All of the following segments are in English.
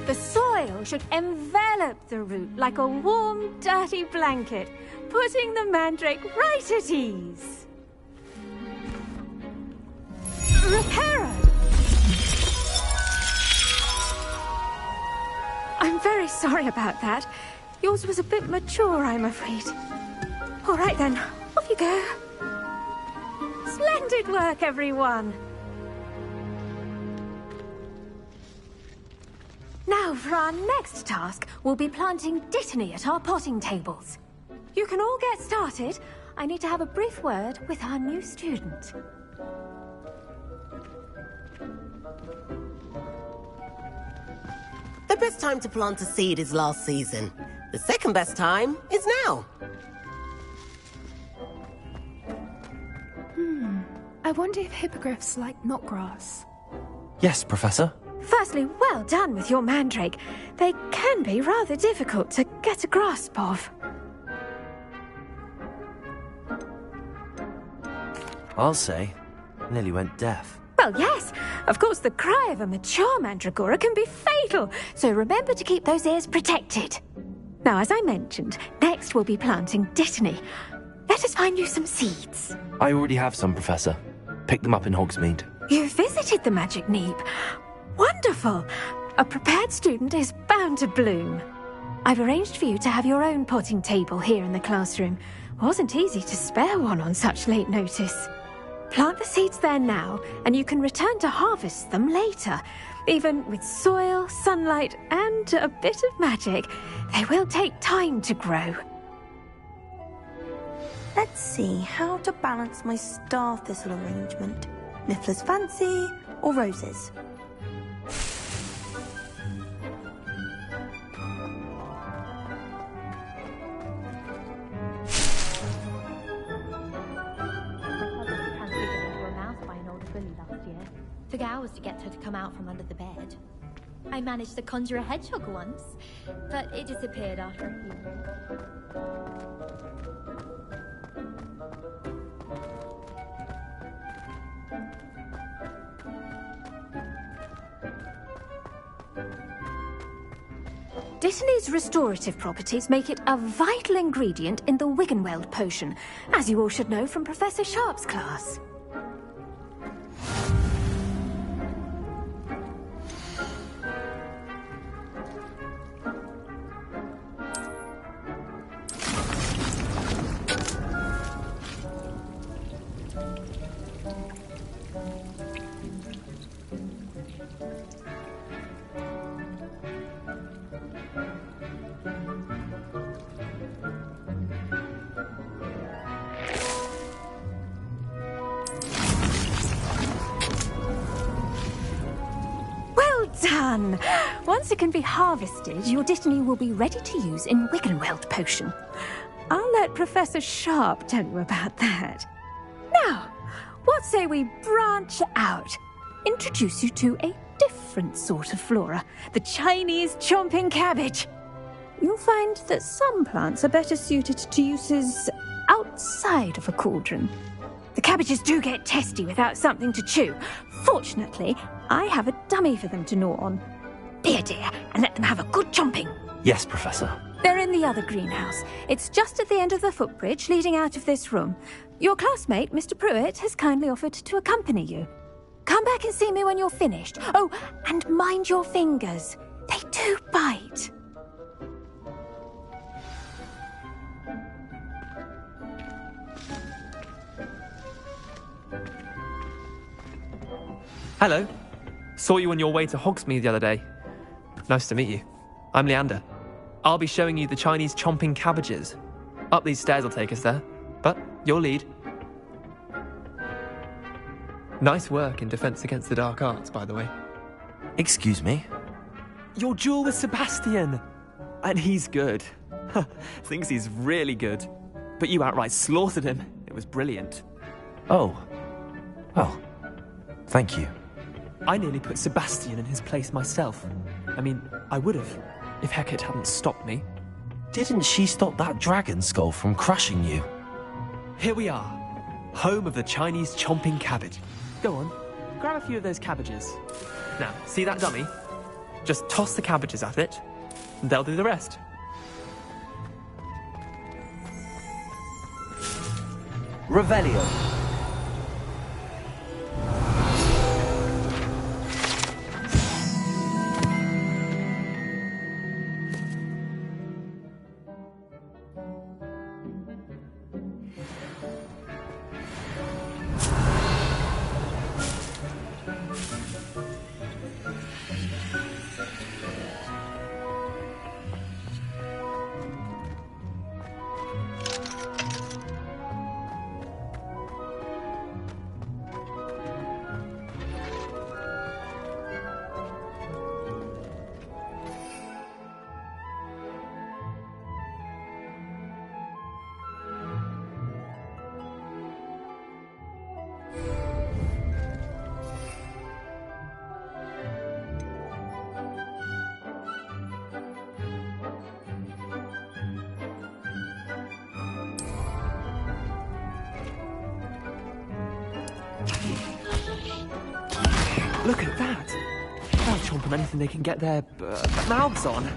The soil should envelop the root like a warm, dirty blanket, putting the mandrake right at ease. Reparo! I'm very sorry about that. Yours was a bit mature, I'm afraid. All right then, off you go. Splendid work, everyone. Now, for our next task, we'll be planting dittany at our potting tables. You can all get started. I need to have a brief word with our new student. The best time to plant a seed is last season. The second best time is now. I wonder if hippogriffs like knotgrass. Yes, Professor. Firstly, well done with your mandrake. They can be rather difficult to get a grasp of. I'll say, nearly went deaf. Well, yes. Of course, the cry of a mature mandragora can be fatal, so remember to keep those ears protected. Now, as I mentioned, next we'll be planting dittany. Let us find you some seeds. I already have some, Professor. Picked them up in Hogsmeade. You visited the Magic Neep. Wonderful. A prepared student is bound to bloom. I've arranged for you to have your own potting table here in the classroom. Wasn't easy to spare one on such late notice. Plant the seeds there now, and you can return to harvest them later. Even with soil, sunlight, and a bit of magic, they will take time to grow. Let's see how to balance my star thistle arrangement. Niffler's fancy or roses? Took hours to get her to come out from under the bed. I managed to conjure a hedgehog once, but it disappeared after a few minutes. Dittany's restorative properties make it a vital ingredient in the Wiggenweld potion, as you all should know from Professor Sharp's class. Done! Once it can be harvested, your dittany will be ready to use in Wiggenweld potion. I'll let Professor Sharp tell you about that. Now, what say we branch out? Introduce you to a different sort of flora, the Chinese chomping cabbage. You'll find that some plants are better suited to uses outside of a cauldron. The cabbages do get testy without something to chew. Fortunately, I have a dummy for them to gnaw on. Be a dear and let them have a good chomping. Yes, Professor. They're in the other greenhouse. It's just at the end of the footbridge leading out of this room. Your classmate, Mr. Pruitt, has kindly offered to accompany you. Come back and see me when you're finished. Oh, and mind your fingers. They do bite. Hello. Saw you on your way to Hogsmeade the other day. Nice to meet you. I'm Leander. I'll be showing you the Chinese chomping cabbages. Up these stairs will take us there, but your lead. Nice work in Defense Against the Dark Arts, by the way. Excuse me? Your duel with Sebastian! And he's good. Thinks he's really good. But you outright slaughtered him. It was brilliant. Oh. Well, thank you. I nearly put Sebastian in his place myself. I mean, I would have, if Hecate hadn't stopped me. Didn't she stop that dragon skull from crushing you? Here we are, home of the Chinese chomping cabbage. Go on, grab a few of those cabbages. Now, see that dummy? Just toss the cabbages at it, and they'll do the rest. Revelio. Look at that! They'll chomp on anything they can get their mouths on.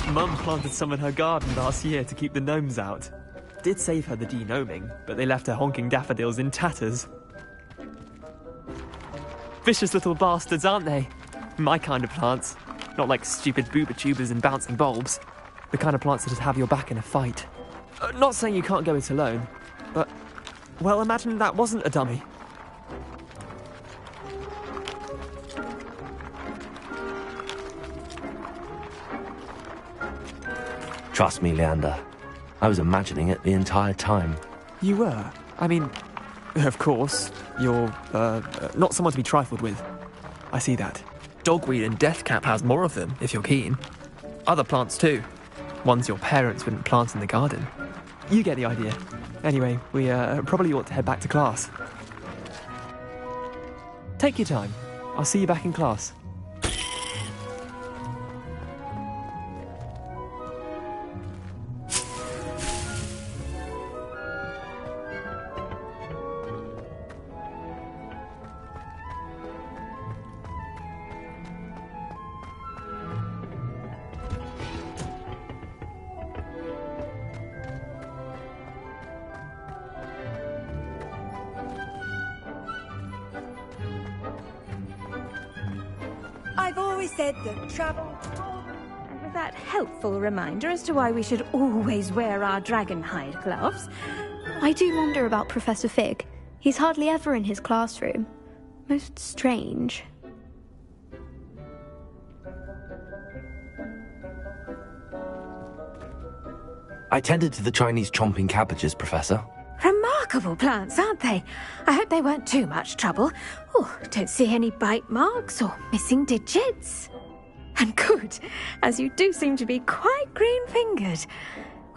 Mum planted some in her garden last year to keep the gnomes out. Did save her the de-gnoming, but they left her honking daffodils in tatters. Vicious little bastards, aren't they? My kind of plants. Not like stupid booba tubers and bouncing bulbs. The kind of plants that just have your back in a fight. Not saying you can't go it alone, but... well, imagine that wasn't a dummy. Trust me, Leander. I was imagining it the entire time. You were? I mean, of course, you're, not someone to be trifled with. I see that. Dogweed and deathcap has more of them, if you're keen. Other plants too. Ones your parents wouldn't plant in the garden. You get the idea. Anyway, we, probably ought to head back to class. Take your time. I'll see you back in class. I've always said that travel... And with that helpful reminder as to why we should always wear our dragon hide gloves, I do wonder about Professor Fig. He's hardly ever in his classroom. Most strange. I tended to the Chinese chomping cabbages, Professor. remarkable plants, aren't they? I hope they weren't too much trouble. Oh, don't see any bite marks or missing digits. And good, as you do seem to be quite green-fingered.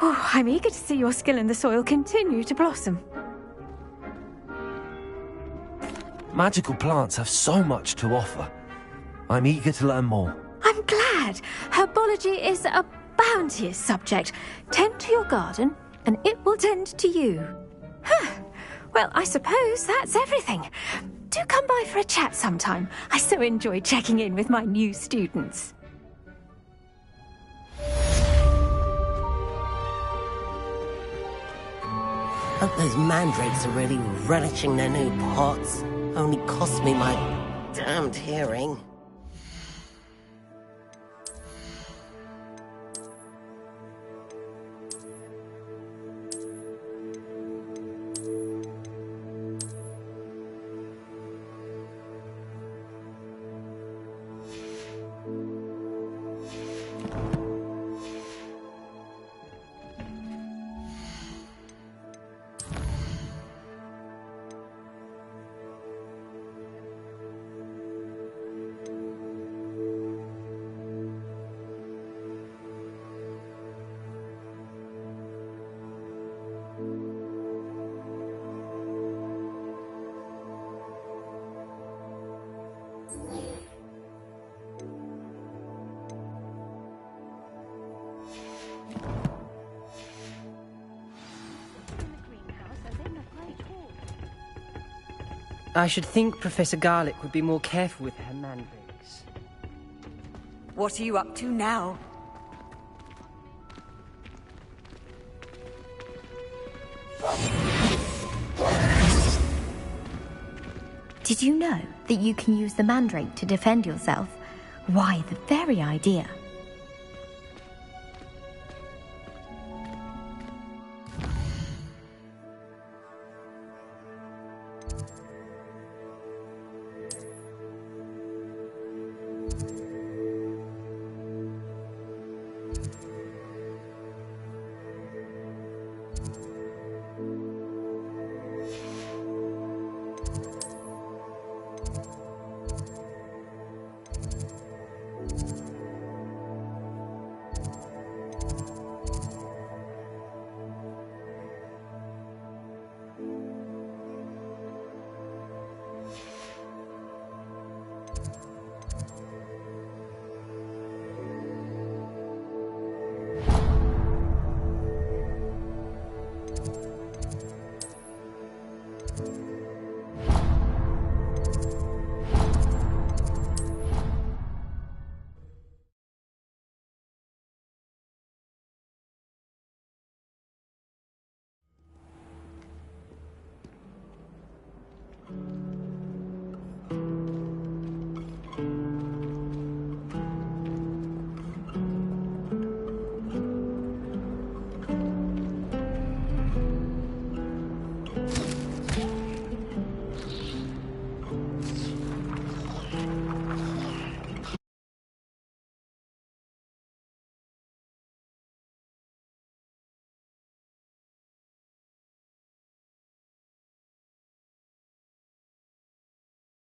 Oh, I'm eager to see your skill in the soil continue to blossom. Magical plants have so much to offer. I'm eager to learn more. I'm glad. Herbology is a bounteous subject. Tend to your garden, and it will tend to you. Huh. Well, I suppose that's everything. Do come by for a chat sometime. I so enjoy checking in with my new students. Hope those mandrakes are really relishing their new pots. Only cost me my damned hearing. I should think Professor Garlick would be more careful with her mandrakes. What are you up to now? Did you know that you can use the mandrake to defend yourself? Why, the very idea.